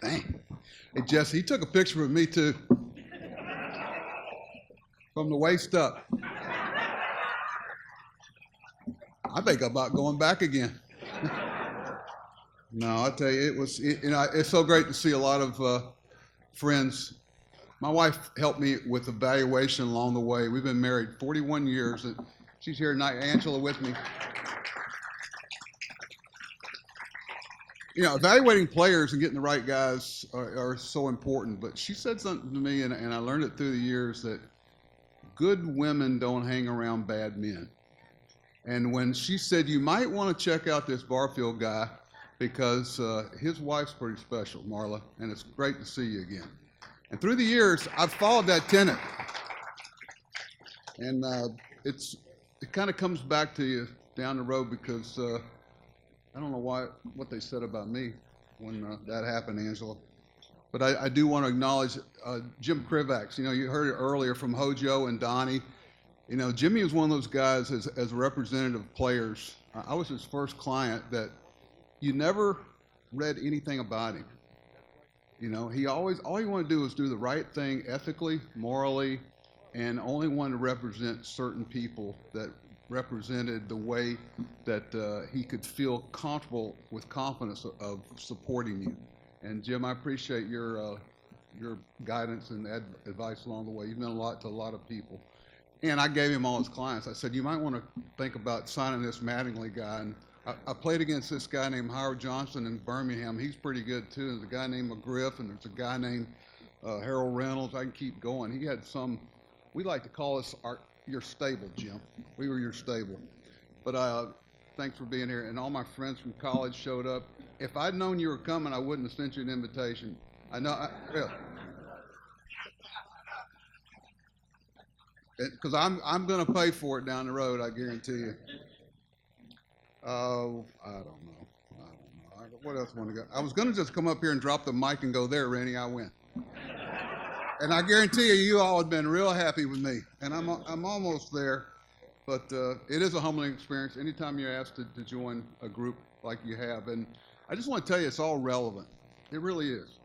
Dang. Hey, Jesse, he took a picture of me too, from the waist up. I think about going back again. No, I tell you, it's so great to see a lot of friends. My wife helped me with evaluation along the way. We've been married 41 years. And she's here tonight, Angela, with me. Evaluating players and getting the right guys are so important. But she said something to me, and I learned it through the years, that good women don't hang around bad men. And when she said, you might want to check out this Barfield guy because his wife's pretty special, Marla, and it's great to see you again. And through the years, I've followed that tenet. And it kind of comes back to you down the road because I don't know what they said about me when that happened, Angela. But I do want to acknowledge Jim Krivax. You heard it earlier from Hojo and Donnie. Jimmy was one of those guys as representative players. I was his first client that you never read anything about him. All he wanted to do was do the right thing ethically, morally, and only wanted to represent certain people that represented the way that he could feel comfortable with confidence of supporting you. And Jim, I appreciate your guidance and advice along the way. You've meant a lot to a lot of people. And I gave him all his clients. I said, you might want to think about signing this Mattingly guy. And I played against this guy named Howard Johnson in Birmingham. He's pretty good too. There's a guy named McGriff, and there's a guy named Harold Reynolds. I can keep going. He had we like to call us your stable, Jim. We were your stable. But thanks for being here. And all my friends from college showed up. If I'd known you were coming, I wouldn't have sent you an invitation. I know, really. Because I'm going to pay for it down the road, I guarantee you. Oh, I don't know. What else want to go? I was going to just come up here and drop the mic and go, there, Rennie, I win. And I guarantee you all have been real happy with me. And I'm almost there. But it is a humbling experience anytime you're asked to join a group like you have. And I just want to tell you, it's all relevant. It really is.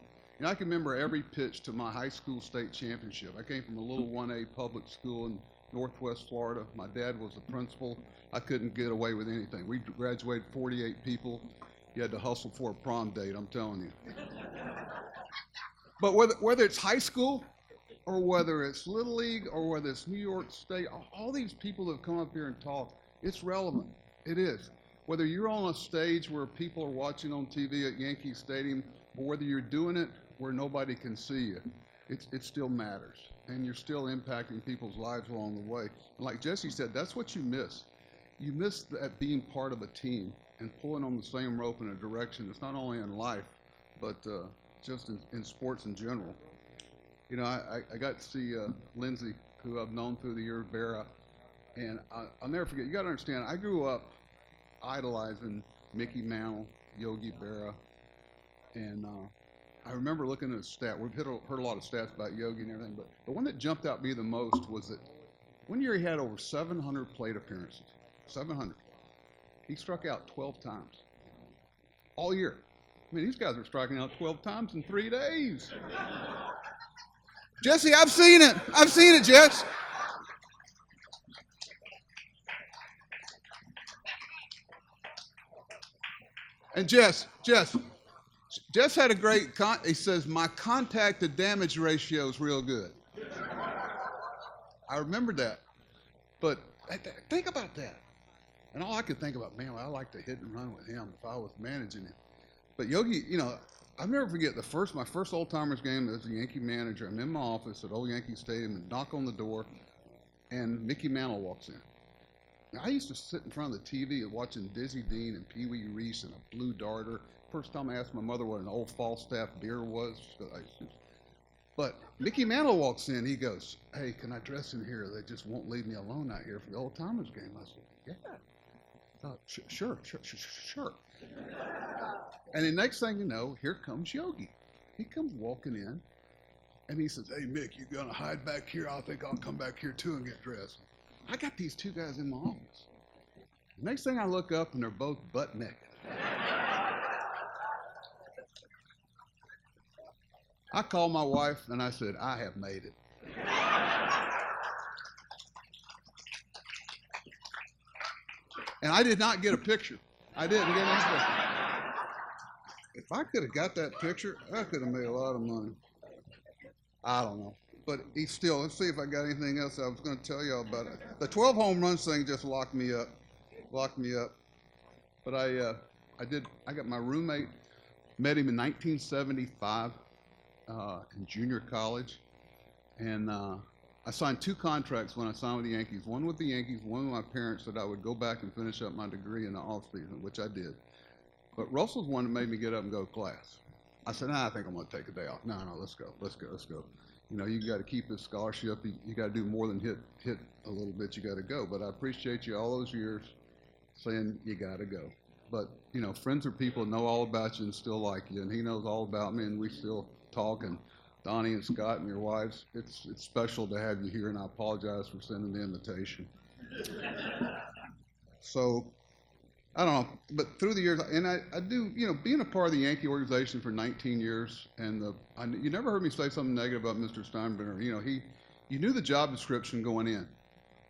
I can remember every pitch to my high school state championship. I came from a little 1A public school in Northwest Florida. My dad was the principal. I couldn't get away with anything. We graduated 48 people. You had to hustle for a prom date, I'm telling you. But whether it's high school or whether it's Little League or whether it's New York State, all these people that have come up here and talk, it's relevant. It is. Whether you're on a stage where people are watching on TV at Yankee Stadium or whether you're doing it where nobody can see you, it still matters. And you're still impacting people's lives along the way. And like Jesse said, that's what you miss. You miss that being part of a team and pulling on the same rope in a direction. It's not only in life, but just in sports in general. I got to see Lindsay, who I've known through the years, Vera, and I'll never forget. You got to understand, I grew up idolizing Mickey Mantle, Yogi Berra, and I remember looking at a stat. We've heard a lot of stats about Yogi and everything, but the one that jumped out at me the most was that one year he had over 700 plate appearances. 700. He struck out 12 times all year. I mean, these guys are striking out 12 times in 3 days. Jesse, I've seen it. I've seen it, Jess. And Jess had a great, he says, my contact to damage ratio is real good. I remember that. But think about that. And all I could think about, man, I'd like to hit and run with him if I was managing him. But Yogi, I'll never forget my first old timers game as a Yankee manager. I'm in my office at Old Yankee Stadium and knock on the door, and Mickey Mantle walks in. Now, I used to sit in front of the TV and watching Dizzy Dean and Pee Wee Reese and a Blue Darter. First time I asked my mother what an old Falstaff beer was. But Mickey Mantle walks in. He goes, hey, can I dress in here? They just won't leave me alone out here for the old timers game. I said, yeah. I thought, sure. And the next thing you know, here comes Yogi. He comes walking in, and he says, hey, Mick, you going to hide back here? I think I'll come back here, too, and get dressed. I got these two guys in my office. Next thing I look up, and they're both butt naked. I called my wife and I said, I have made it. And I did not get a picture. I didn't get any picture. If I could have got that picture, I could have made a lot of money. I don't know. But he's still, let's see if I got anything else I was going to tell you about it. The 12 home runs thing just locked me up. But I got my roommate, met him in 1975 in junior college. And I signed 2 contracts when I signed with the Yankees. One with the Yankees, one with my parents, that I would go back and finish up my degree in the off season, which I did. But Russell's one that made me get up and go to class. I said, I think I'm going to take a day off. No, let's go. You know, you got to keep this scholarship. You got to do more than hit a little bit. You got to go. But I appreciate you all those years saying you got to go. But, you know, friends are people that know all about you and still like you. And he knows all about me, and we still talk. And Donnie and Scott and your wives, it's special to have you here, and I apologize for sending the invitation. So, I don't know, but through the years, and I do, you know, being a part of the Yankee organization for 19 years, and you never heard me say something negative about Mr. Steinbrenner. You know, you knew the job description going in,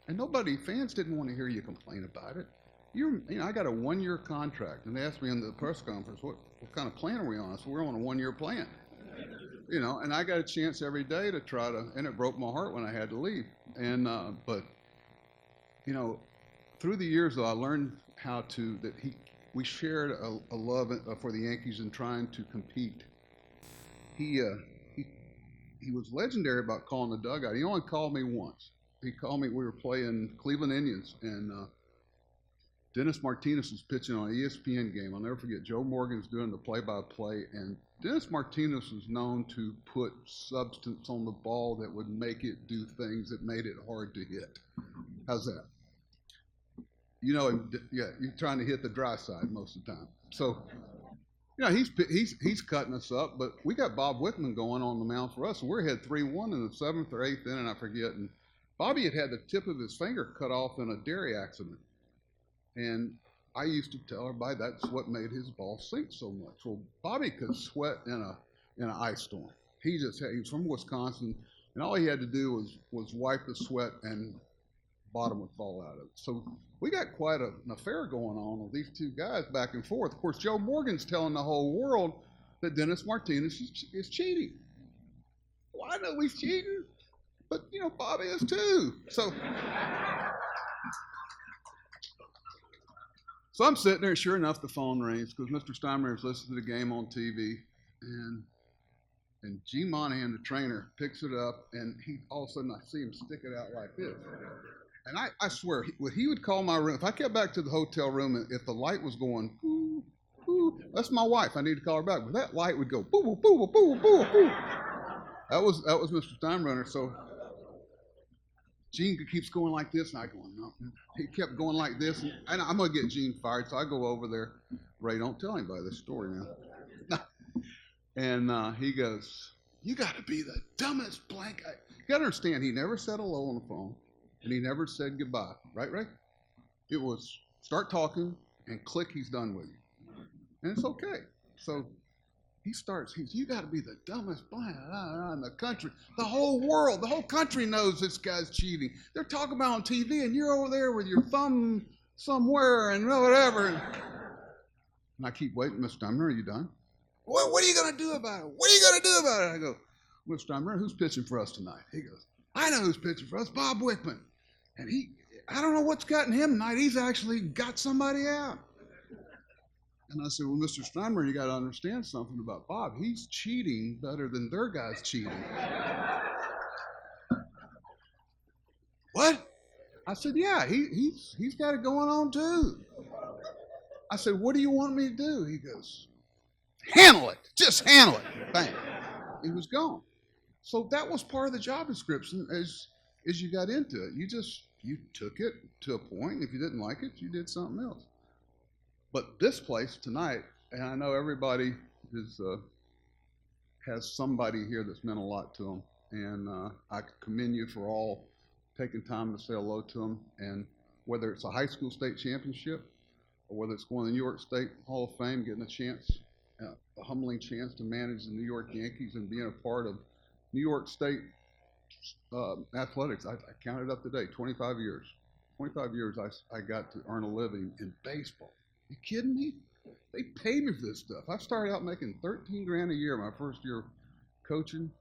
and fans didn't want to hear you complain about it. You know, I got a 1-year contract, and they asked me in the press conference, what kind of plan are we on? I said, we're on a 1-year plan. You know, and I got a chance every day to try to, and it broke my heart when I had to leave. And, but, you know, through the years, though, I learned we shared a love for the Yankees and trying to compete. He was legendary about calling the dugout. He only called me once. He called me, we were playing Cleveland Indians, and Dennis Martinez was pitching on an ESPN game. I'll never forget, Joe Morgan's doing the play-by-play, and Dennis Martinez was known to put substance on the ball that would make it do things that made it hard to hit. How's that? You know, yeah, you're trying to hit the dry side most of the time. So, you know, he's cutting us up, but we got Bob Wickman going on the mound for us, and we're ahead 3-1 in the 7th or 8th inning, I forget. And Bobby had the tip of his finger cut off in a dairy accident. And I used to tell everybody that's what made his ball sink so much. Well, Bobby could sweat in an ice storm. He was from Wisconsin, and all he had to do was wipe the sweat, and bottom would fall out of it. So we got quite an affair going on with these two guys back and forth. Of course, Joe Morgan's telling the whole world that Dennis Martinez is cheating. Well, I know he's cheating, but, you know, Bobby is too. So I'm sitting there, and sure enough, the phone rings because Mr. Steinbrenner is listening to the game on TV, and Gene Monahan, the trainer, picks it up, and all of a sudden I see him stick it out like this. And I swear, he would call my room. If I kept back to the hotel room, and if the light was going, boo, boo, that's my wife. I need to call her back. But that light would go, boo, boo, boo, boo, boo, boo. That was Mr. Steinbrenner. So Gene keeps going like this, and I go, no. He kept going like this, and I'm going to get Gene fired. So I go over there. Ray, don't tell anybody this story now. And he goes, you got to be the dumbest blank. You got to understand, he never said hello on the phone. And he never said goodbye, right, Ray? It was start talking and click, he's done with you. And it's okay. So you got to be the dumbest blind in the country. The whole world, the whole country knows this guy's cheating. They're talking about on TV, and you're over there with your thumb somewhere and whatever. And I keep waiting, Mr. Steinbrenner, are you done? What are you going to do about it? What are you going to do about it? I go, Mr. Steinbrenner, who's pitching for us tonight? He goes, I know who's pitching for us, Bob Wickman. And I don't know what's gotten him tonight. He's actually got somebody out. And I said, well, Mr. Steinbrenner, you got to understand something about Bob. He's cheating better than their guy's cheating. What? I said, yeah, he's got it going on too. I said, what do you want me to do? He goes, handle it. Just handle it. Bang. He was gone. So that was part of the job description as you got into it. You took it to a point. If you didn't like it, you did something else. But this place tonight, and I know everybody has somebody here that's meant a lot to them, and I commend you for all taking time to say hello to them. And whether it's a high school state championship or whether it's going to the New York State Hall of Fame, getting a chance, a humbling chance to manage the New York Yankees and being a part of New York State athletics. I counted up today, 25 years. 25 years I got to earn a living in baseball. You kidding me? They pay me for this stuff. I started out making 13 grand a year my first year coaching.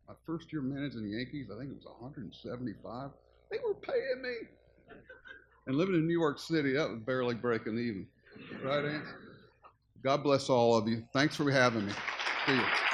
My first year managing the Yankees, I think it was 175. They were paying me. And living in New York City, that was barely breaking even. Right, Aunt? God bless all of you. Thanks for having me. See you.